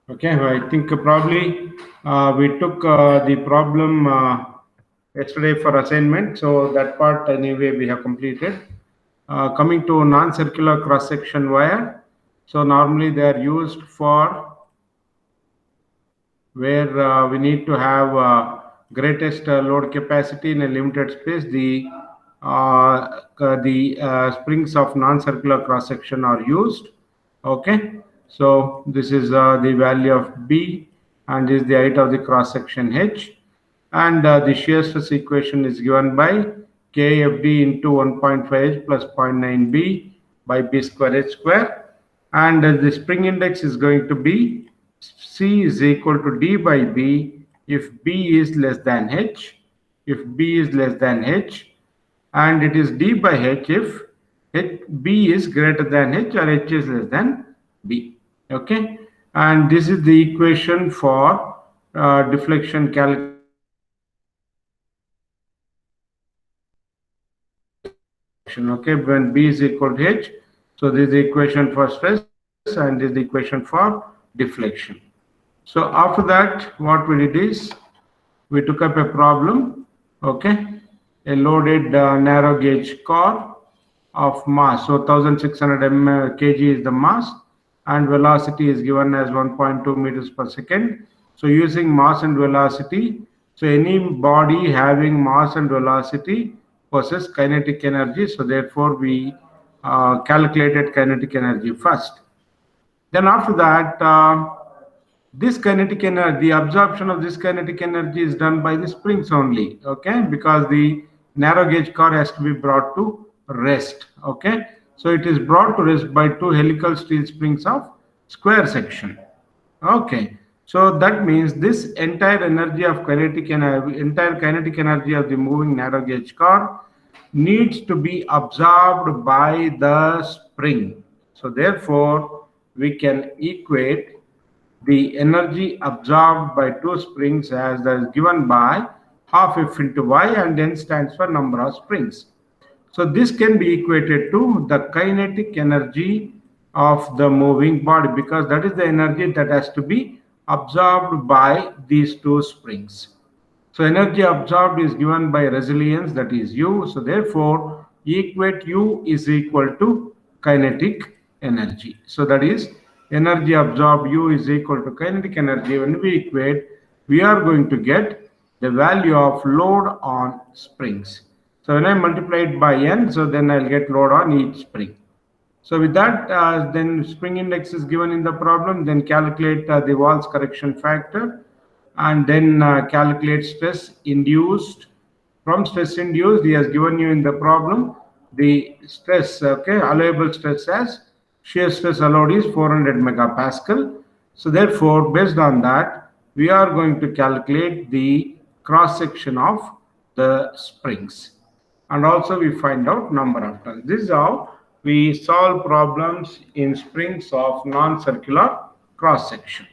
Okay, I think probably we took the problem yesterday for assignment, so that part anyway we have completed. Coming to non-circular cross-section wire, so normally they are used for where we need to have greatest load capacity in a limited space. The springs of non-circular cross section are used. Okay, so this is the value of B, and this is the height of the cross section H, and the shear stress equation is given by KFD into 1.5H plus 0.9 B by B square H square, and the spring index is going to be C is equal to D by B if B is less than H, if B is less than H, and it is D by H if B is greater than H or H is less than B. Okay, and this is the equation for deflection calculation. Okay, when B is equal to H, so this is the equation for deflection. Okay, when B is equal to H, so this is the equation for stress and this is the equation for deflection. So after that, what we did is we took up a problem. Okay, a loaded narrow gauge car of mass. So 1600 kg is the mass, and velocity is given as 1.2 meters per second. So using mass and velocity, so any body having mass and velocity possesses kinetic energy. So therefore we calculated kinetic energy first. Then after that, this kinetic energy, the absorption of this kinetic energy is done by the springs only. Okay, because the narrow gauge car has to be brought to rest. Okay, so it is brought to rest by two helical steel springs of square section. Okay, so that means this entire energy of kinetic energy, entire kinetic energy of the moving narrow gauge car needs to be absorbed by the spring. So therefore, we can equate the energy absorbed by two springs as that is given by half F into Y, and then stands for number of springs. So this can be equated to the kinetic energy of the moving body, because that is the energy that has to be absorbed by these two springs. So energy absorbed is given by resilience, that is U. So therefore, equate U is equal to kinetic energy. So that is energy absorbed U is equal to kinetic energy. When we equate, we are going to get the value of load on springs. So when I multiply it by N, so then I'll get load on each spring. So with that, then spring index is given in the problem, then calculate the Wahl's correction factor, and then calculate stress induced. From stress induced, he has given you in the problem the stress, okay, allowable stress as shear stress allowed is 400 megapascal. So therefore, based on that, we are going to calculate the cross section of the springs, and also we find out number of tons. This is how we solve problems in springs of non-circular cross section.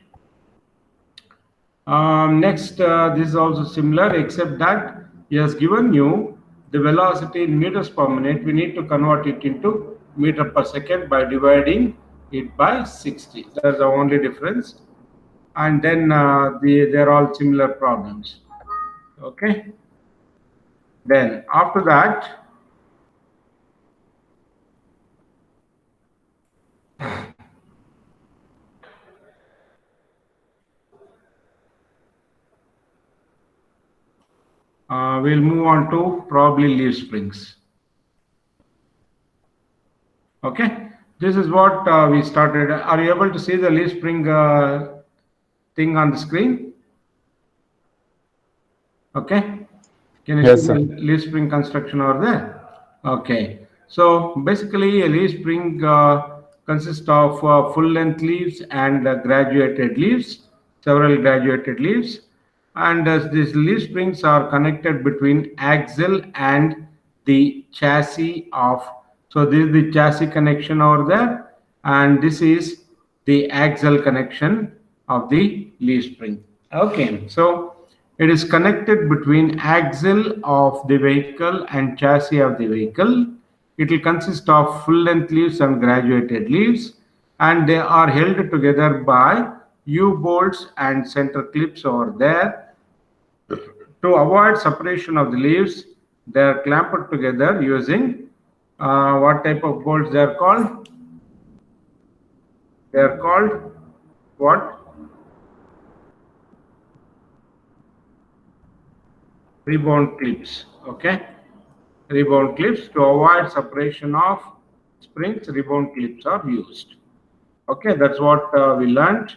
Next, this is also similar, except that he has given you the velocity in meters per minute. We need to convert it into meter per second by dividing it by 60. That's the only difference. And then they're all similar problems. Okay. Then after that, we'll move on to probably leaf springs. Okay, this is what we started. Are you able to see the leaf spring thing on the screen? Okay, can you see Yes, the sir. leaf spring construction over there? Okay, so basically a leaf spring consists of full length leaves and graduated leaves, several graduated leaves, and these leaf springs are connected between axle and the chassis of. So this is the chassis connection over there, and this is the axle connection of the leaf spring. Okay, so it is connected between axle of the vehicle and chassis of the vehicle. It will consist of full length leaves and graduated leaves, and they are held together by U-bolts and center clips over there. To avoid separation of the leaves, they are clamped together using what type of bolts they are called? They are called what? Rebound clips. Okay, rebound clips. To avoid separation of springs, rebound clips are used. Okay, that's what we learned.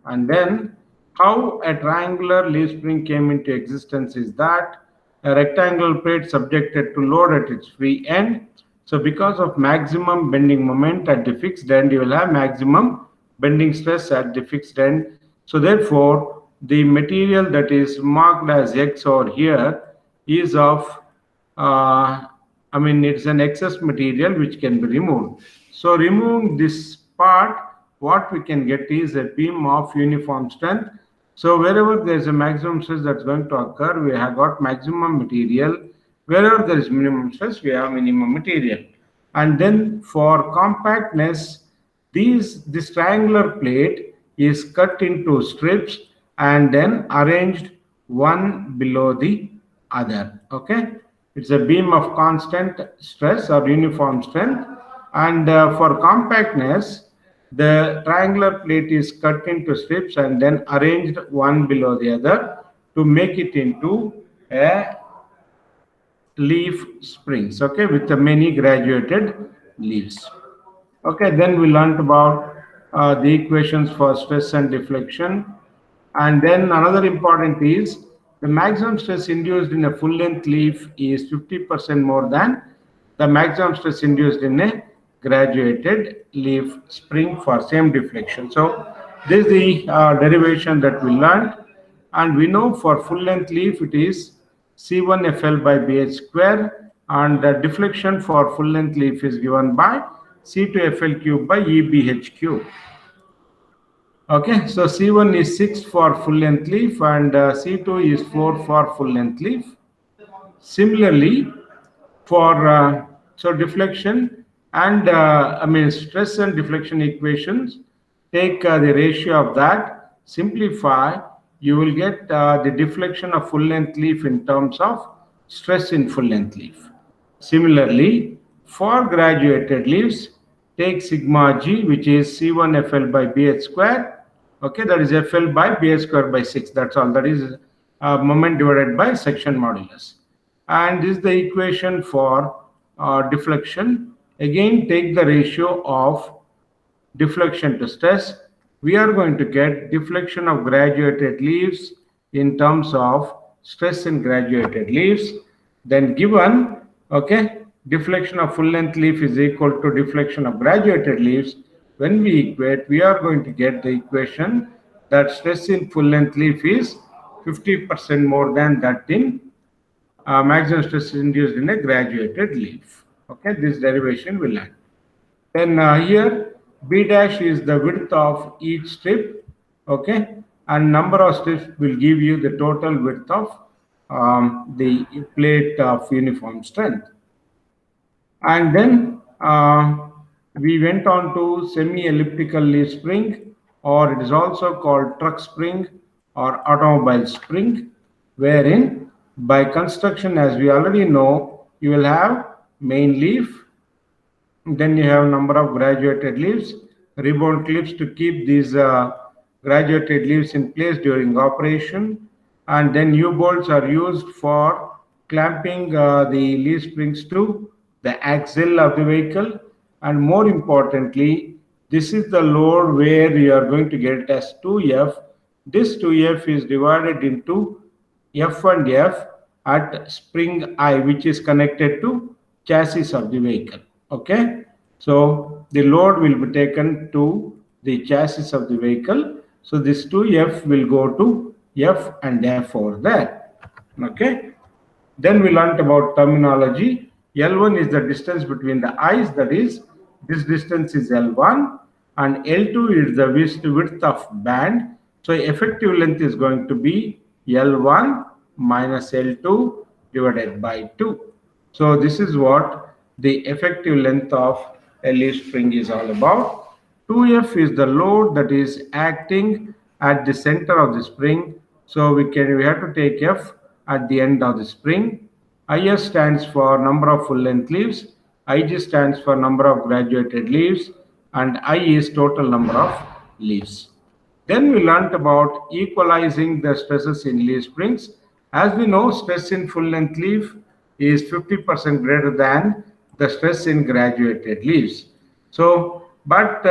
And then how a triangular leaf spring came into existence is that a rectangular plate subjected to load at its free end. So because of maximum bending moment at the fixed end, you will have maximum bending stress at the fixed end. So therefore, the material that is marked as X over here is of it's an excess material which can be removed. So removing this part, what we can get is a beam of uniform strength. So wherever there is a maximum stress that's going to occur, we have got maximum material. Wherever there is minimum stress, we have minimum material. And then for compactness, this triangular plate is cut into strips and then arranged one below the other. Okay, it's a beam of constant stress or uniform strength. And for compactness, the triangular plate is cut into strips and then arranged one below the other to make it into a leaf springs, okay, with the many graduated leaves. Okay, then we learned about the equations for stress and deflection. And then another important is the maximum stress induced in a full length leaf is 50% more than the maximum stress induced in a graduated leaf spring for same deflection. So this is the derivation that we learned. And we know for full length leaf it is C1FL by BH square, and the deflection for full length leaf is given by C2FL cube by EBH cube. Okay, so C1 is 6 for full length leaf and C2 is 4 for full length leaf. Similarly, for so deflection and stress and deflection equations, take the ratio of that, simplify, you will get the deflection of full length leaf in terms of stress in full length leaf. Similarly, for graduated leaves, take sigma g, which is C1FL by BH square. Okay, that is FL by BH square by 6. That's all. That is moment divided by section modulus. And this is the equation for deflection. Again, take the ratio of deflection to stress. We are going to get deflection of graduated leaves in terms of stress in graduated leaves. Then given, okay, deflection of full length leaf is equal to deflection of graduated leaves. When we equate, we are going to get the equation that stress in full length leaf is 50% more than that in maximum stress induced in a graduated leaf. Okay, this derivation will learn. Then here B dash is the width of each strip, okay, and number of strips will give you the total width of the plate of uniform strength. And then we went on to semi-elliptical leaf spring, or it is also called truck spring or automobile spring, wherein by construction, as we already know, you will have main leaf, then you have number of graduated leaves, rebound clips to keep these graduated leaves in place during operation, and then U-bolts are used for clamping the leaf springs to the axle of the vehicle. And more importantly, this is the load where you are going to get as 2F. This 2F is divided into F and F at spring I, which is connected to chassis of the vehicle. Okay, so the load will be taken to the chassis of the vehicle. So this 2F will go to F and F over there. Okay, then we learned about terminology. L1 is the distance between the eyes, that is, this distance is L1, and L2 is the width of band. So effective length is going to be L1 minus L2 divided by 2. So this is what the effective length of a leaf spring is all about. 2F is the load that is acting at the center of the spring. So we have to take F at the end of the spring. IS stands for number of full length leaves, IG stands for number of graduated leaves, and I is total number of leaves. Then we learnt about equalizing the stresses in leaf springs. As we know, stress in full length leaf is 50% greater than the stress in graduated leaves. So, but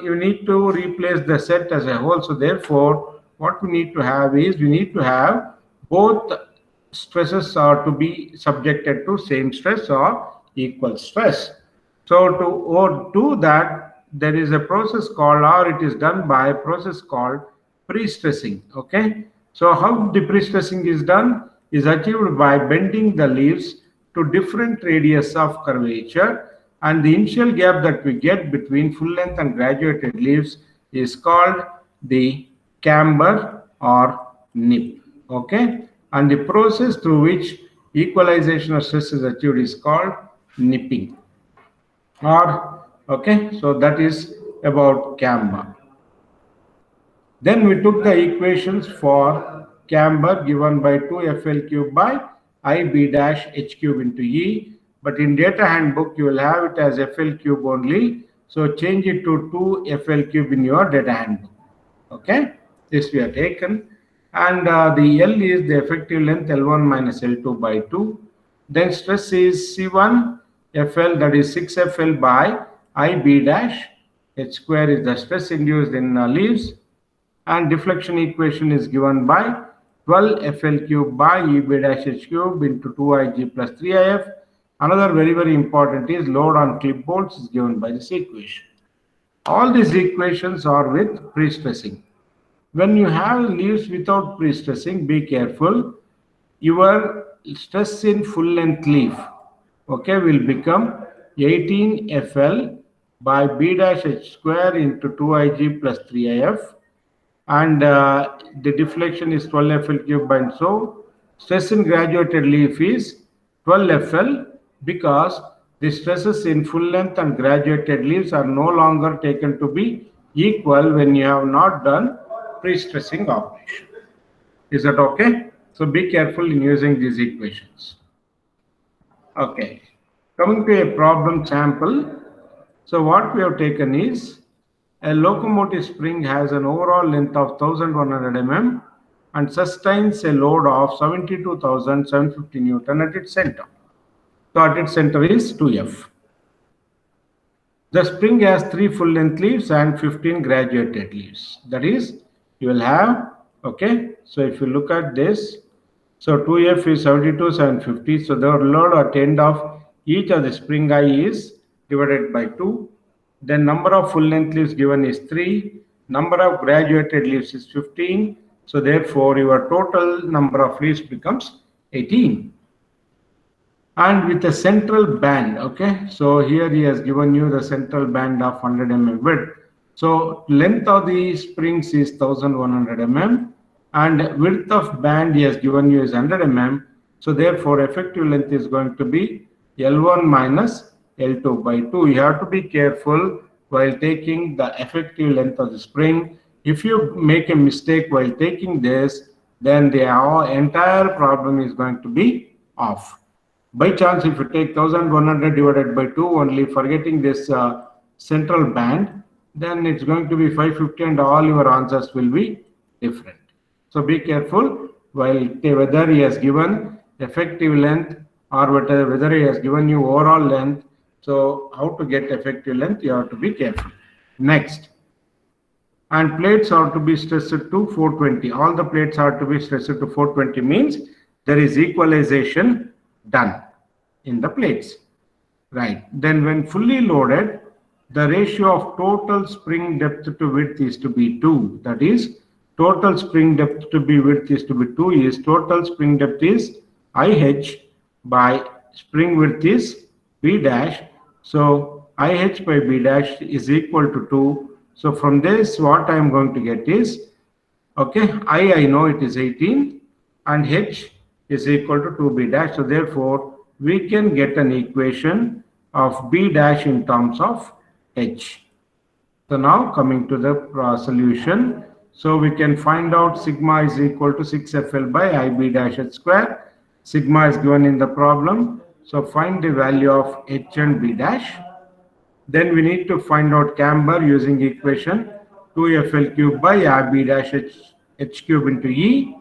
you need to replace the set as a whole. So therefore, what we need to have is we need to have both stresses are to be subjected to same stress or equal stress. So to do that, there is a process called, or it is done by a process called pre-stressing. Okay. So how the pre-stressing is done is achieved by bending the leaves to different radius of curvature, and the initial gap that we get between full length and graduated leaves is called the camber or nip. Okay. And the process through which equalization of stress is achieved is called nipping. Or okay, so that is about camber. Then we took the equations for camber given by 2FL cube by IB dash H cube into E. But in data handbook, you will have it as FL cube only. So change it to 2FL cube in your data handbook. Okay, this we have taken. And the L is the effective length L1 minus L2 by 2. Then stress is C1 FL, that is 6FL by IB dash H square is the stress induced in leaves. And deflection equation is given by 12 FL cube by EB dash H cube into 2IG plus 3IF. Another very important is load on clipboards is given by this equation. All these equations are with pre-stressing. When you have leaves without pre-stressing, be careful. Your stress in full length leaf, okay, will become 18 FL by B dash H square into 2IG plus 3IF. And the deflection is 12 FL cube, and so stress in graduated leaf is 12 FL because the stresses in full length and graduated leaves are no longer taken to be equal when you have not done pre-stressing operation. Is that okay? So be careful in using these equations. Okay, coming to a problem sample. So what we have taken is a locomotive spring has an overall length of 1100 mm and sustains a load of 72,750 Newton at its center. So at its center is 2F. The spring has 3 full length leaves and 15 graduated leaves. That is, you will have, okay, so if you look at this, so 2F is 72,750. So the load at the end of each of the spring I is divided by 2. Then number of full length leaves given is 3. Number of graduated leaves is 15. So therefore your total number of leaves becomes 18. And with a central band, okay, so here he has given you the central band of 100 mm width. So length of the springs is 1100 mm and width of band he has given you is 100 mm. So therefore effective length is going to be L1 minus L2 by 2. You have to be careful while taking the effective length of the spring. If you make a mistake while taking this, then the entire problem is going to be off. By chance, if you take 1100 divided by 2, only forgetting this central band, then it's going to be 550 and all your answers will be different. So be careful while whether he has given effective length or whether he has given you overall length. So how to get effective length, you have to be careful. Next. And plates are to be stressed to 420. All the plates are to be stressed to 420 means there is equalization done in the plates. Right. Then when fully loaded, the ratio of total spring depth to width is to be 2. That is, total spring depth to be width is to be 2 is total spring depth is IH by spring width is B dash. So IH by B dash is equal to 2. So from this, what I am going to get is, okay, I know it is 18 and H is equal to 2B dash. So therefore, we can get an equation of B dash in terms of H. So now coming to the solution. So we can find out sigma is equal to 6FL by IB dash H square. Sigma is given in the problem. So find the value of H and B dash. Then we need to find out camber using equation 2FL cube by IB dash H cube into E.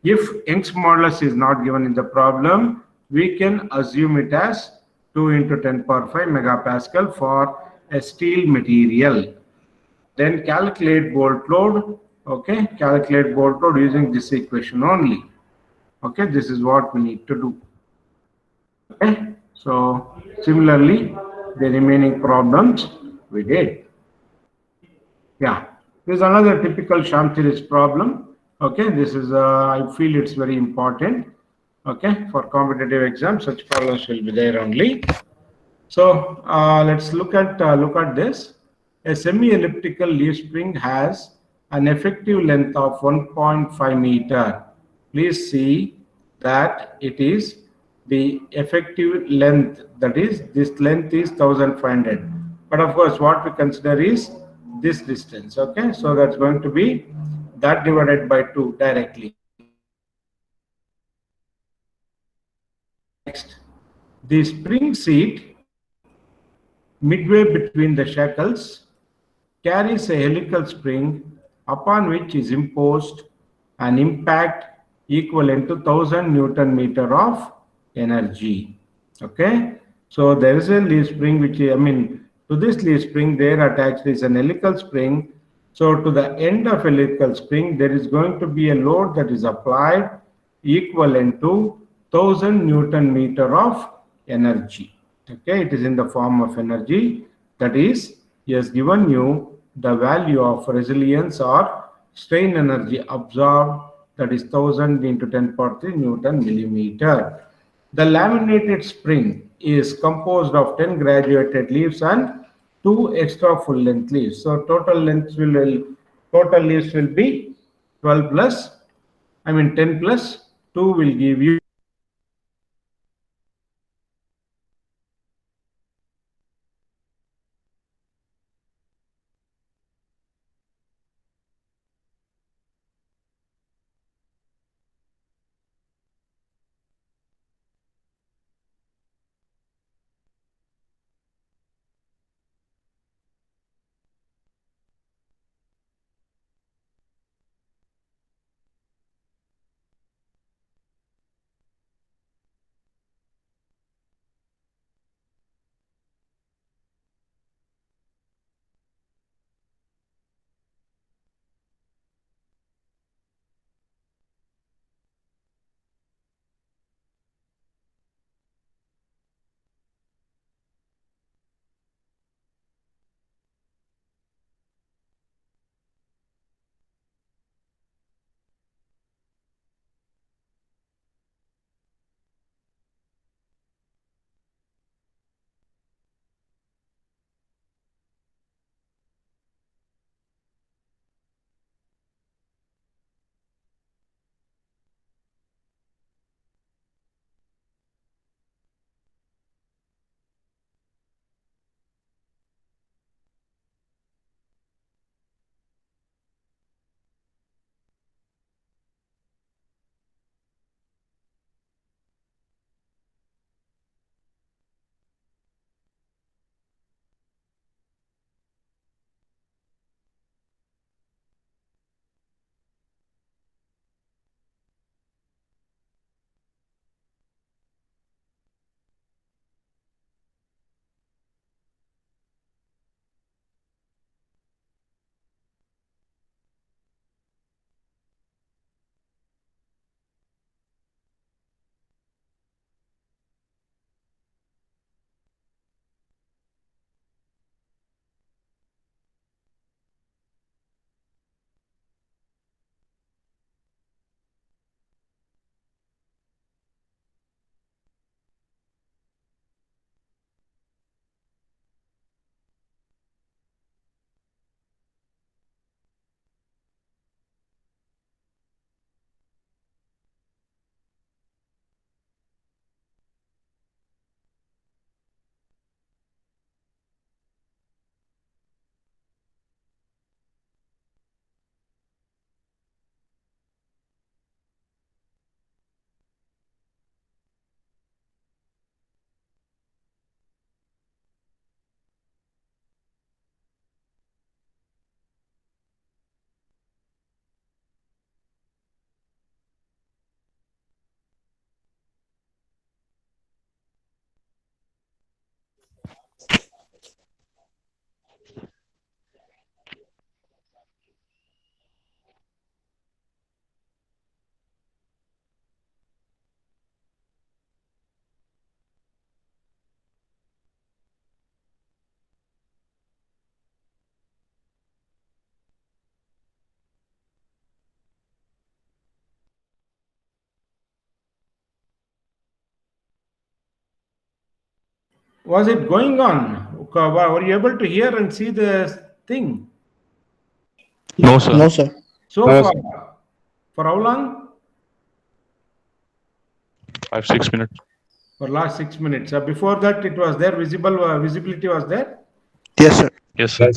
If Young's modulus is not given in the problem, we can assume it as 2 into 10 power 5 megapascal for a steel material. Then calculate bolt load. Okay, calculate bolt load using this equation only. Okay, this is what we need to do. Okay, so similarly, the remaining problems we did. Yeah, this is another typical Sham-Series problem. Okay, this is I feel it's very important. Okay, for competitive exams, such problems will be there only. So let's look at this. A semi-elliptical leaf spring has an effective length of 1.5 meter. Please see that it is the effective length, that is this length is 1500. But of course, what we consider is this distance. Okay, so that's going to be that divided by 2 directly. Next, the spring seat midway between the shackles carries a helical spring upon which is imposed an impact equivalent to 1000 Newton meter of energy. Okay, so there is a leaf spring which to this leaf spring there attached is an helical spring. So to the end of helical spring there is going to be a load that is applied equivalent to 1000 Newton meter of energy. Okay, it is in the form of energy, that is he has given you the value of resilience or strain energy absorbed, that is 1000 into 10 power 3 Newton millimeter. The laminated spring is composed of 10 graduated leaves and 2 extra full length leaves. So total leaves will be 12 plus 10 plus 2 will give you Was it going on? Were you able to hear and see the thing? No, sir. No, sir. So No, far, sir. for how long? 5-6 minutes. For last 6 minutes. Before that, it was there. Visibility was there. Yes, sir. Yes, sir.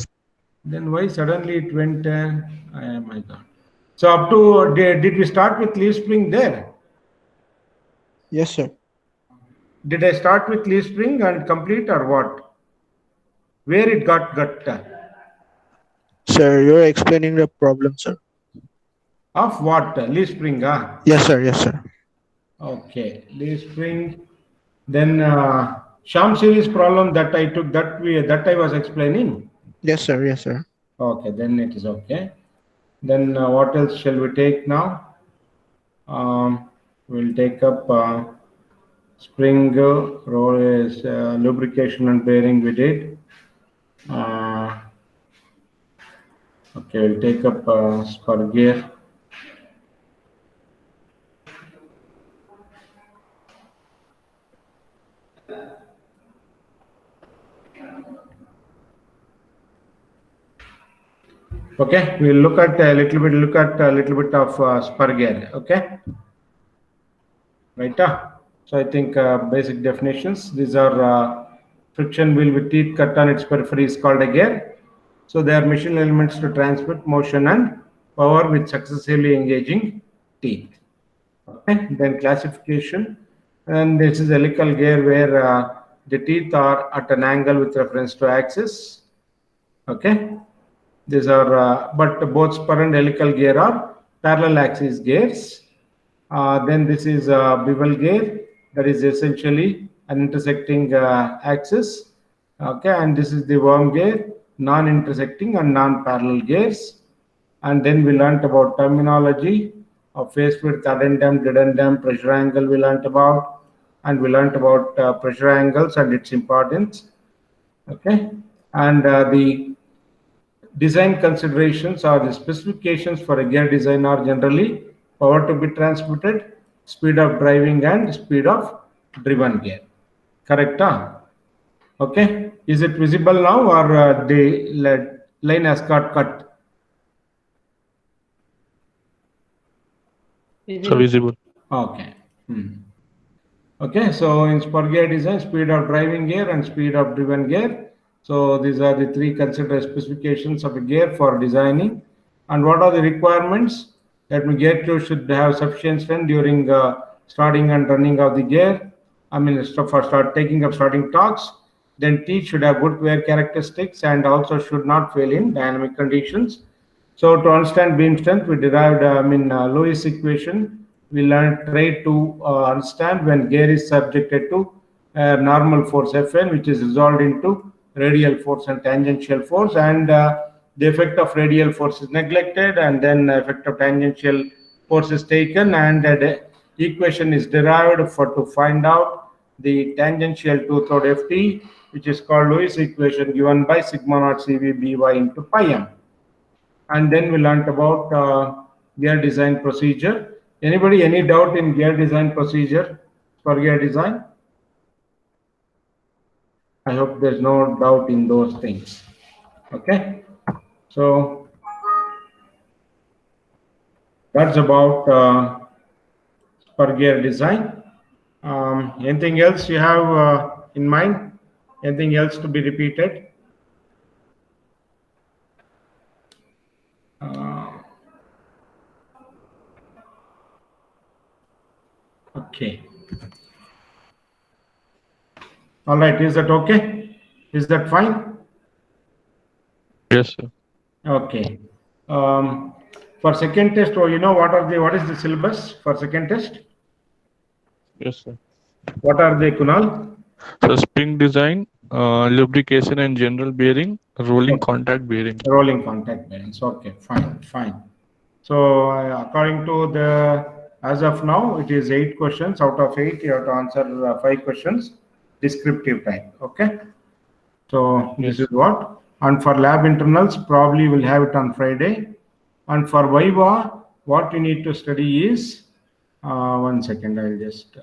Then why suddenly it went? Oh my God. So up to did we start with leaf spring there? Yes, sir. Did I start with leaf spring and complete or what? Where it got Sir, you're explaining the problem, sir. of what? Leaf spring, Yes, sir. Yes, sir. Okay, leaf spring. Then Sham series problem that I took that I was explaining. Yes, sir. Yes, sir. Okay, then it is okay. Then what else shall we take now? We'll take up spring roll is lubrication and bearing we did. Okay, we'll take up spur gear. Okay, we'll look at a little bit of spur gear. Okay, right? So I think basic definitions. These are friction wheel with teeth cut on its periphery is called a gear. So they are machine elements to transmit motion and power with successively engaging teeth. Okay, then classification, and this is helical gear where the teeth are at an angle with reference to axis. Okay, these are but both spur and helical gear are parallel axis gears. Then this is a bevel gear, that is essentially an intersecting axis. Okay, and this is the worm gear, non-intersecting and non-parallel gears. And then we learnt about terminology of face width, addendum, dedendum, pressure angle we learnt about, and we learnt about pressure angles and its importance. Okay, and the design considerations or the specifications for a gear design are generally power to be transmitted, speed of driving, and speed of driven gear. Correct? Okay. Is it visible now or the line has got cut? So visible. Okay. Okay, so in spur gear design, speed of driving gear and speed of driven gear. So these are the three considered specifications of a gear for designing. And what are the requirements? That gear two should have sufficient strength during starting and running of the gear. I mean, for taking up starting torques. Then teeth should have good wear characteristics and also should not fail in dynamic conditions. So to understand beam strength, we derived Lewis equation. We tried to understand when gear is subjected to normal force Fn, which is resolved into radial force and tangential force, and the effect of radial force is neglected, and then effect of tangential force is taken, and the equation is derived to find out the tangential tooth load Ft, which is called Lewis equation, given by sigma naught Cv by into pi m. And then we learned about gear design procedure. Anybody, any doubt in gear design procedure for gear design? I hope there's no doubt in those things. Okay, so that's about spur gear design. Anything else you have in mind? Anything else to be repeated? Okay. All right. Is that okay? Is that fine? Yes, sir. Okay. For second test, you know what is the syllabus for second test? Yes, sir. What are they, Kunal? So spring design, lubrication and general bearing, rolling contact bearing. Rolling contact bearings. Okay, fine. So according to as of now, it is 8 questions. Out of 8, you have to answer 5 questions, descriptive type. Okay. So Yes. this is what. And for lab internals, probably we'll have it on Friday. And for Viva, what you need to study is, one second, I'll just